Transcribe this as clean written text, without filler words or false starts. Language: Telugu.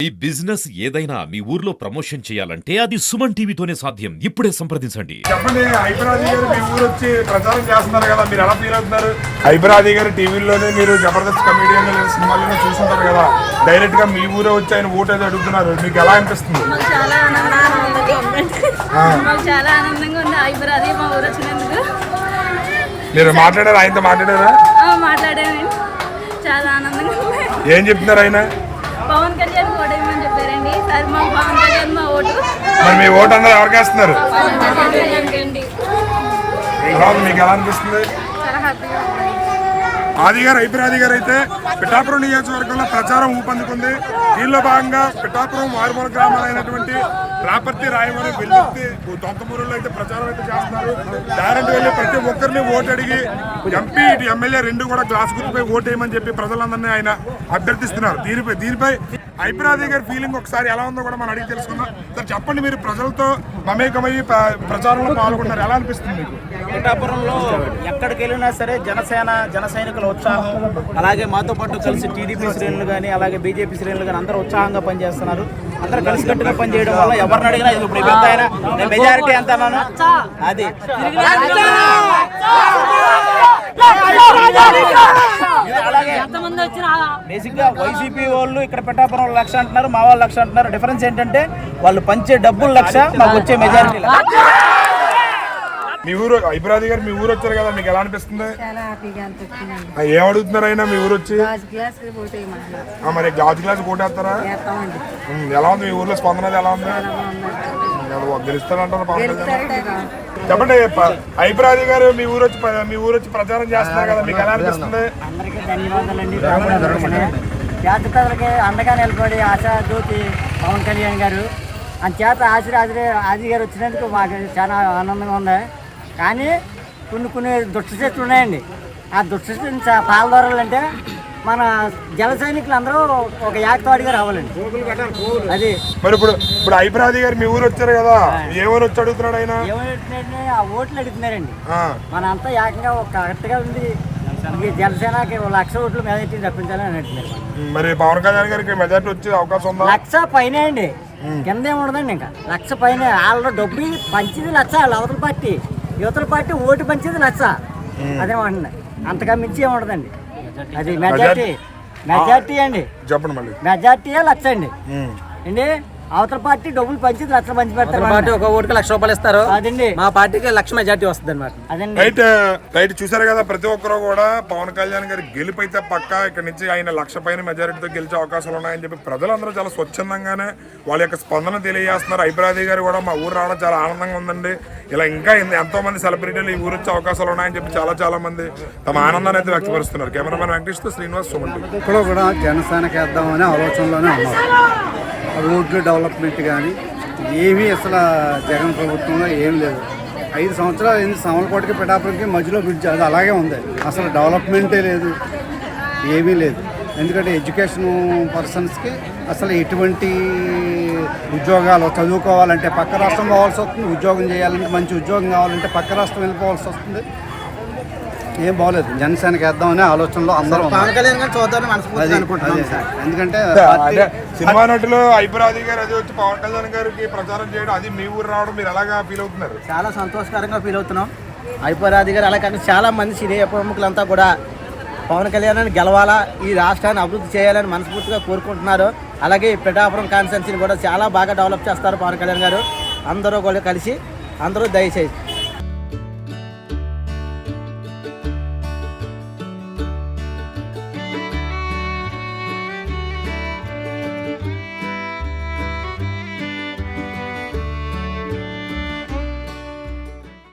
ఈ బిజినెస్ ఏదైనా మీ ఊర్లో ప్రమోషన్ చేయాలంటే అది సుమన్ టీవీతోనే సాధ్యం. ఇప్పుడే సంప్రదించండి. చెప్పండి, హైపరాది గారు మీ ఊరు వచ్చి ప్రచారం చేస్తున్నారు కదా, మీరు ఎలా ఫీల్ అవుతున్నారు? హైపరాది గారు టీవీలోనే మీరు జబర్దస్త్ కమెడియన్ లేదా సినిమాలోనే చూసుంటారు కదా, డైరెక్ట్ గా మీ ఊరే వచ్చి ఆయన ఓటు అయితే అడుగుతున్నారు, మీకు ఎలా అనిపిస్తుంది? చాలా ఆనందంగా ఉంది. హైపరాది మా ఊరు వచ్చినందుకు. మీరు మాట్లాడారా? ఆయనతో మాట్లాడారా? మాట్లాడాను. చాలా ఆనందంగా ఉంది. ఏం చెప్తున్నారు ఆయన? పవన్ కళ్యాణ్ ఓటు వేయమని చెప్పారండి. సార్ మా పవన్ కళ్యాణ్ మా ఓటు. మరి మీ ఓటు అందరూ ఎవరికి వేస్తున్నారు? అండి మీకు ఎలా అనిపిస్తుంది? చాలా హ్యాపీగా ఉంది. ఆది గారు, హైపరాది గారు అయితే పిఠాపురం నియోజకవర్గంలో ప్రచారం ఊపందుకుంది. దీనిలో భాగంగా పిఠాపురం మారుమూల గ్రామాలైనటువంటి రాపర్తి, రాయవరం, వెల్లుర్తి, దొంతమూరులో అయితే ప్రచారం అయితే చేస్తున్నారు. డైరెక్ట్ వెళ్ళి ప్రతి ఒక్కరిని ఓటు అడిగి ఎంపీ ఇటు ఎమ్మెల్యే రెండు కూడా గ్లాస్ గుర్తుపై ఓటు వేయమని చెప్పి ప్రజలందరినీ ఆయన అభ్యర్థిస్తున్నారు. దీనిపై హైపరాది గారి ఫీలింగ్ ఒకసారి ఎలా ఉందో కూడా మనం అడిగి తెలుసుకుందాం. సార్ చెప్పండి, మీరు ప్రజలతో మమేకమయ్యి ప్రచారంలో పాల్గొన్నారు, ఎలా అనిపిస్తుంది మీకు? పిఠాపురంలో ఎక్కడికి వెళ్ళినా సరే జన సైనికుల ఉత్సాహం, అలాగే మాతో పాటు కలిసి టీడీపీ శ్రేణులు కానీ అలాగే బీజేపీ శ్రేణులు కానీ అందరూ ఉత్సాహంగా పనిచేస్తున్నారు. అందరూ కలిసికట్టుగా పనిచేయడం వల్ల ఎవరిని అడిగినా ఇప్పుడు పెద్ద ఆయన మెజారిటీ ఎంత అన్నాను అది అలాగే బేసిక్ గా వైసీపీ వాళ్ళు ఇక్కడ పిఠాపురం 1,00,000 అంటున్నారు, మా వాళ్ళు 1,00,000 అంటున్నారు. డిఫరెన్స్ ఏంటంటే వాళ్ళు పంచే డబ్బులు 1,00,000, మాకు వచ్చే మెజారిటీ. మీ ఊరు హైపరాది గారు మీ ఊరు వచ్చారు కదా, మీకు ఎలా అనిపిస్తుంది? చాలా హ్యాపీగా అనిపిస్తుంది. ఏం అడుగుతున్నారు అయినా మీ ఊరు వచ్చి? మరి గాజు గ్లాస్ కోటేస్తారా? ఎలా ఉంది మీ ఊర్లో స్పందన? ఎలా ఉంది? గెలుస్తారంటారు పవన్ కళ్యాణ్. చెప్పండి, హైపరాది గారు మీ ఊరు వచ్చి ప్రచారం చేస్తున్నారు కదా, మీకు ఎలా అనిపిస్తుంది? అందరికీ ధన్యవాదాలండి. జాతి ప్రజలకి అండగా నిలబడి ఆశా జ్యోతి పవన్ కళ్యాణ్ గారు అంచేత ఆది గారు వచ్చినందుకు మాకు చాలా ఆనందంగా ఉంది. కానీ కొన్ని దుష్టశక్తులు ఉన్నాయండి. ఆ దుష్టశక్తిని పాల్దొరాలంటే మన జన సైనికులు అందరూ ఒక ఏకతాటిగా రావాలండి. అది మరి ఇప్పుడు హైపరాది గారు మీ ఊరు వచ్చారు కదా, ఏమని వచ్చి అడుగుతున్నాడు ఆయన? ఏమంటే ఆ ఓట్లు అడుగుతున్నారండి. మన అంతా ఏకంగా ఒక కరెక్ట్గా ఉంది. జనసేనకి 1,00,000 ఓట్లు మెజార్టీ తప్పించాలని అంటున్నారు. మరి పవన్ కళ్యాణ్ గారికి మెజార్టీ వచ్చే అవకాశం ఉందా? 1,00,000 పైన అండి, కింద ఏముండదండి. ఇంకా 1,00,000 పైన. వాళ్ళు డబ్బు పంచింది 1,00,000, అవతల పార్టీ యువతల పార్టీ ఓటు పంచింది 1,00,000. అదేమంటుంది, అంతగా మించి ఏముండదండి. అది మెజార్టీ అండి. చెప్పండి మళ్ళీ. మెజార్టీయే 1,00,000 అండి. అండి అవతల పార్టీ డబ్బులు పంచింది 1,00,000 పంచి పెడతారు. పార్టీ ఒక ఓటుకి 1,00,000 రూపాయలు ఇస్తారు. అదండి మా పార్టీకి 1,00,000 మెజార్టీ వస్తుంది అనమాట. అదండి. రైట్ చూసారు కదా, ప్రతి ఒక్కరు కూడా పవన్ కళ్యాణ్ గారి గెలిపైతే పక్క ఇక్కడ నుంచి ఆయన 1,00,000 పైన మెజారిటీతో గెలిచే అవకాశాలు ఉన్నాయని చెప్పి ప్రజలందరూ చాలా స్వచ్ఛందంగానే వాళ్ళ యొక్క స్పందన తెలియజేస్తున్నారు. హైపరాది గారు కూడా మా ఊరు రావడం చాలా ఆనందంగా ఉందండి. ఇలా ఇంకా ఎంతో మంది సెలబ్రిటీలు ఈ ఊరు వచ్చే అవకాశాలు ఉన్నాయని చెప్పి చాలా మంది తమ ఆనందాన్ని అయితే వ్యక్తపరుస్తున్నారు. కెమెరామెన్ వెంకటేష్తో శ్రీనివాస్, సుమన్ టీవీ. ఇక్కడ కూడా జనసేనకి వేద్దామనే ఆలోచనలోనే ఉన్నారు. రోడ్లు డెవలప్మెంట్ కానీ ఏమీ అసలు జగన్ ప్రభుత్వంలో ఏం లేదు. 5 సంవత్సరాలు అయింది సామలకోటకి పిఠాపురంకి మధ్యలో బ్రిడ్జ్, అది అలాగే ఉంది. అసలు డెవలప్మెంటే లేదు, ఏమీ లేదు. ఎందుకంటే ఎడ్యుకేషన్ పర్సన్స్కి అసలు ఎటువంటి ఉద్యోగాలు చదువుకోవాలంటే పక్క రాష్ట్రం పోవాల్సి వస్తుంది, ఉద్యోగం చేయాలంటే మంచి ఉద్యోగం కావాలంటే పక్క రాష్ట్రం వెళ్ళిపోవాల్సి వస్తుంది. ఏం బాగోలేదు. జనసేనకి వేద్దామనే ఆలోచనలో అందరూ పవన్ కళ్యాణ్ గారు చూద్దామని మనస్ఫూర్తిగా అనుకుంటున్నాం సార్. ఎందుకంటే సినిమా నటులు హైపరాది గారు అది వచ్చి పవన్ కళ్యాణ్ గారికి ప్రచారం చేయడం, అది మీ ఊరు రావడం మీరు ఎలాగా ఫీల్ అవుతున్నారు? చాలా సంతోషకరంగా ఫీల్ అవుతున్నాం. హైపరాది గారు అలాగే చాలా మంది సినీ ప్రముఖులంతా కూడా పవన్ కళ్యాణ్ గెలవాలా, ఈ రాష్ట్రాన్ని అభివృద్ధి చేయాలని మనస్ఫూర్తిగా కోరుకుంటున్నారు. అలాగే పిఠాపురం కాన్స్టిట్యున్సీని కూడా చాలా బాగా డెవలప్ చేస్తారు పవన్ కళ్యాణ్ గారు. అందరూ కూడా కలిసి అందరూ దయచేసి